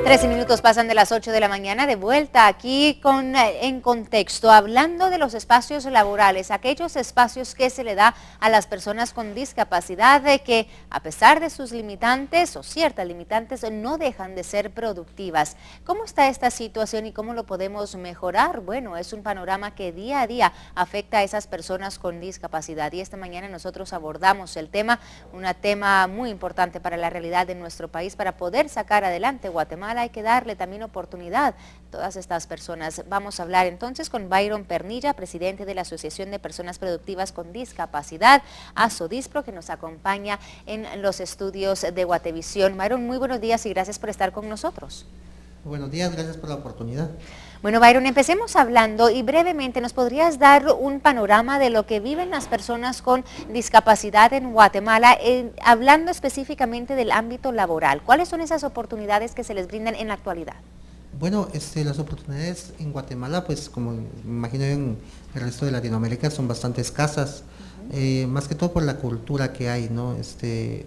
13 minutos pasan de las 8 de la mañana, de vuelta aquí en contexto, hablando de los espacios laborales, aquellos espacios que se le da a las personas con discapacidad, de que a pesar de sus limitantes o ciertas limitantes no dejan de ser productivas. ¿Cómo está esta situación y cómo lo podemos mejorar? Bueno, es un panorama que día a día afecta a esas personas con discapacidad y esta mañana nosotros abordamos el tema, un tema muy importante para la realidad de nuestro país, para poder sacar adelante Guatemala. Hay que darle también oportunidad a todas estas personas. Vamos a hablar entonces con Byron Pernilla, presidente de la Asociación de Personas Productivas con Discapacidad, ASODISPRO, que nos acompaña en los estudios de Guatevisión. Byron, muy buenos días y gracias por estar con nosotros. Buenos días, gracias por la oportunidad. Bueno, Byron, empecemos hablando y brevemente nos podrías dar un panorama de lo que viven las personas con discapacidad en Guatemala, hablando específicamente del ámbito laboral. ¿Cuáles son esas oportunidades que se les brindan en la actualidad? Bueno, las oportunidades en Guatemala, pues como me imagino en el resto de Latinoamérica, son bastante escasas, más que todo por la cultura que hay, ¿no? Se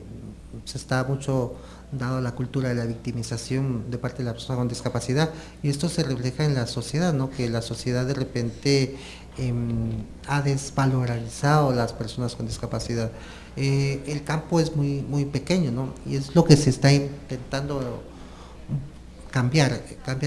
está mucho dado la cultura de la victimización de parte de la persona con discapacidad y esto se refleja en la sociedad, ¿no? Que la sociedad de repente ha desvalorizado a las personas con discapacidad. El campo es muy pequeño, ¿no? Y es lo que se está intentando cambiar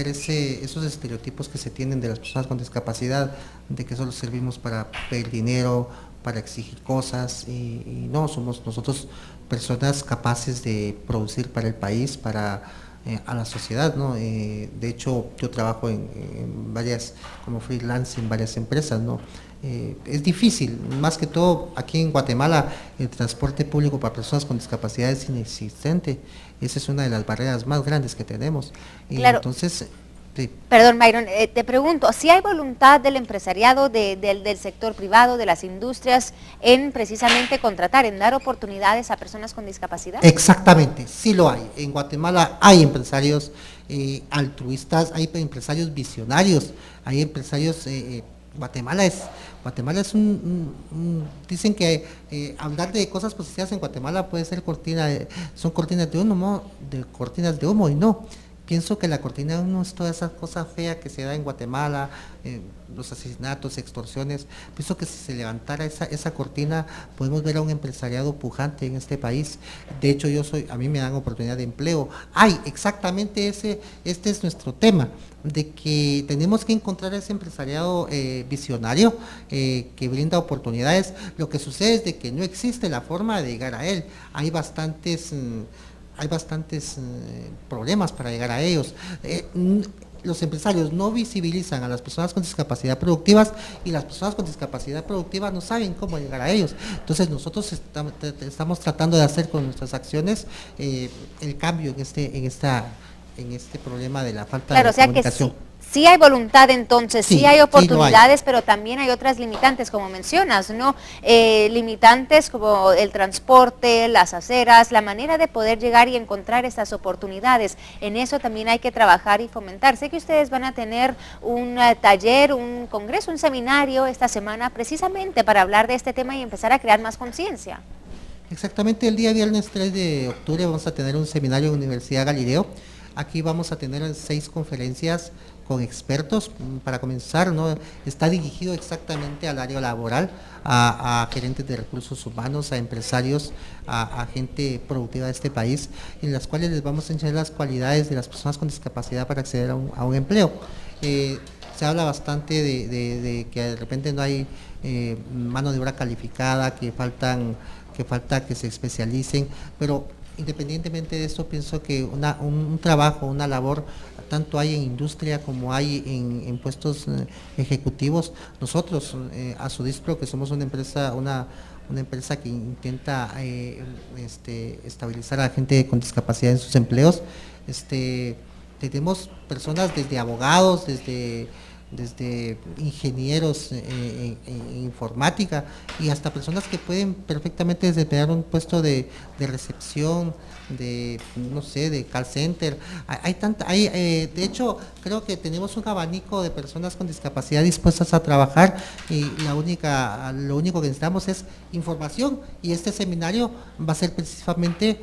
esos estereotipos que se tienen de las personas con discapacidad, de que solo servimos para pedir dinero, para exigir cosas, y no, somos nosotros personas capaces de producir para el país, para a la sociedad, ¿no? De hecho, yo trabajo en varias, como freelance en varias empresas, ¿no? Es difícil, más que todo aquí en Guatemala el transporte público para personas con discapacidad es inexistente, esa es una de las barreras más grandes que tenemos. Claro. Entonces, sí. Perdón, Byron, te pregunto, ¿si hay voluntad del empresariado, del sector privado, de las industrias, en precisamente contratar, en dar oportunidades a personas con discapacidad? Exactamente, sí lo hay. En Guatemala hay empresarios altruistas, hay empresarios visionarios, hay empresarios... Guatemala es dicen que hablar de cosas positivas en Guatemala puede ser son cortinas de humo, y no. Pienso que la cortina de humo es toda esa cosa fea que se da en Guatemala, los asesinatos, extorsiones. Pienso que si se levantara esa cortina, podemos ver a un empresariado pujante en este país. De hecho, a mí me dan oportunidad de empleo. Exactamente este es nuestro tema, de que tenemos que encontrar ese empresariado visionario que brinda oportunidades. Lo que sucede es de que no existe la forma de llegar a él. Hay bastantes problemas para llegar a ellos. Los empresarios no visibilizan a las personas con discapacidad productivas y las personas con discapacidad productiva no saben cómo llegar a ellos. Entonces nosotros estamos tratando de hacer con nuestras acciones el cambio en este problema de la falta de comunicación. Que sí hay voluntad entonces, sí hay oportunidades, sí, pero también hay otras limitantes, como mencionas, ¿no? Limitantes como el transporte, las aceras, la manera de poder llegar y encontrar estas oportunidades. En eso también hay que trabajar y fomentar. Sé que ustedes van a tener un taller, un congreso, un seminario esta semana precisamente para hablar de este tema y empezar a crear más conciencia. Exactamente, el día viernes 3 de octubre vamos a tener un seminario en Universidad Galileo. Aquí vamos a tener 6 conferencias con expertos. Para comenzar, ¿no? Está dirigido exactamente al área laboral, a gerentes de recursos humanos, a empresarios, a gente productiva de este país, en las cuales les vamos a enseñar las cualidades de las personas con discapacidad para acceder a un empleo. Se habla bastante de que de repente no hay mano de obra calificada, que falta que se especialicen, pero independientemente de esto, pienso que un trabajo, una labor, tanto hay en industria como hay en puestos ejecutivos. Nosotros, ASODISPRO, que somos una empresa que intenta estabilizar a la gente con discapacidad en sus empleos, tenemos personas desde abogados, desde ingenieros en informática y hasta personas que pueden perfectamente desempeñar un puesto de recepción, de call center. De hecho, creo que tenemos un abanico de personas con discapacidad dispuestas a trabajar y lo único que necesitamos es información, y este seminario va a ser precisamente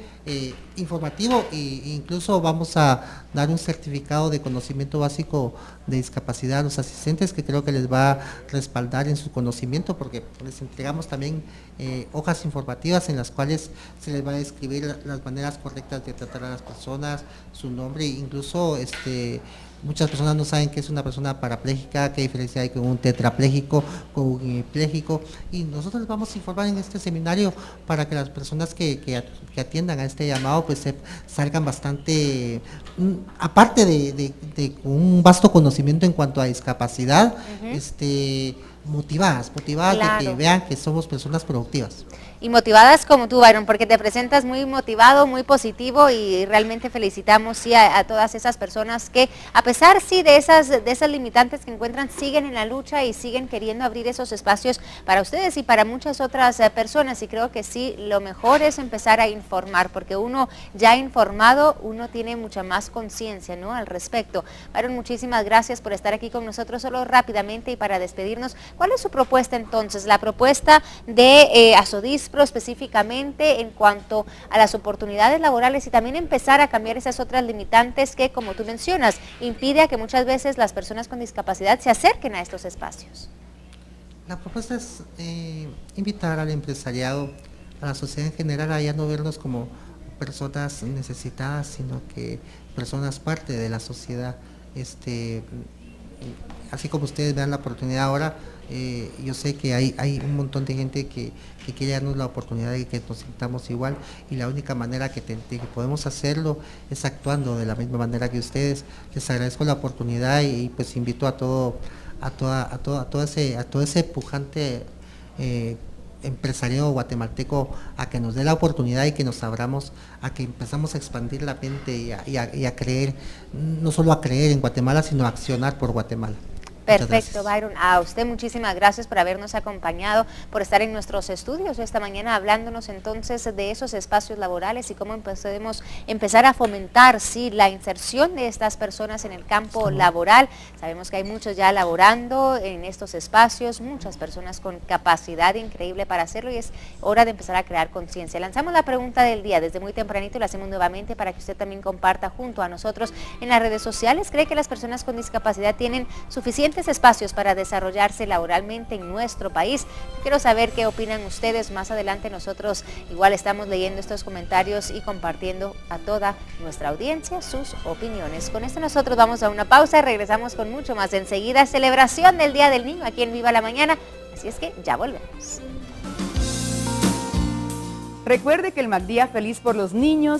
informativo, e incluso vamos a dar un certificado de conocimiento básico de discapacidad a los asistentes, que creo que les va a respaldar en su conocimiento, porque les entregamos también hojas informativas en las cuales se les va a describir las maneras correctas de tratar a las personas, su nombre, incluso muchas personas no saben qué es una persona parapléjica, qué diferencia hay con un tetrapléjico, con un hemipléjico, y nosotros les vamos a informar en este seminario para que las personas que atiendan a este llamado pues salgan bastante, aparte de un vasto conocimiento en cuanto a discapacidad, motivadas Claro. de que vean que somos personas productivas. Y motivadas como tú, Byron, porque te presentas muy motivado, muy positivo, y realmente felicitamos sí a todas esas personas que, a pesar sí de esas limitantes que encuentran, siguen en la lucha y siguen queriendo abrir esos espacios para ustedes y para muchas otras personas. Y creo que sí, lo mejor es empezar a informar, porque uno ya informado, uno tiene mucha más conciencia, ¿no?, al respecto. Byron, muchísimas gracias por estar aquí con nosotros. Solo rápidamente y para despedirnos, ¿cuál es su propuesta entonces? La propuesta de Asodispro específicamente en cuanto a las oportunidades laborales, y también empezar a cambiar esas otras limitantes que, como tú mencionas, impide a que muchas veces las personas con discapacidad se acerquen a estos espacios. La propuesta es invitar al empresariado, a la sociedad en general, a ya no vernos como personas necesitadas, sino que personas parte de la sociedad. Así como ustedes vean la oportunidad ahora, yo sé que hay un montón de gente que quiere darnos la oportunidad de que nos sintamos igual, y la única manera que podemos hacerlo es actuando de la misma manera que ustedes. Les agradezco la oportunidad y pues invito a todo ese pujante empresario guatemalteco a que nos dé la oportunidad y que nos abramos, a que empezamos a expandir la mente y a creer, no solo a creer en Guatemala, sino a accionar por Guatemala. Perfecto, Byron. A usted muchísimas gracias por habernos acompañado, por estar en nuestros estudios esta mañana hablándonos entonces de esos espacios laborales y cómo podemos empezar a fomentar la inserción de estas personas en el campo laboral. Sabemos que hay muchos ya laborando en estos espacios, muchas personas con capacidad increíble para hacerlo, y es hora de empezar a crear conciencia. Lanzamos la pregunta del día desde muy tempranito y la hacemos nuevamente para que usted también comparta junto a nosotros en las redes sociales. ¿Cree que las personas con discapacidad tienen suficientes espacios para desarrollarse laboralmente en nuestro país? Quiero saber qué opinan ustedes. Más adelante nosotros igual estamos leyendo estos comentarios y compartiendo a toda nuestra audiencia sus opiniones. Con esto nosotros vamos a una pausa y regresamos con mucho más enseguida. Celebración del Día del Niño aquí en Viva la Mañana, así es que ya volvemos. Recuerde que el MacDía Feliz por los Niños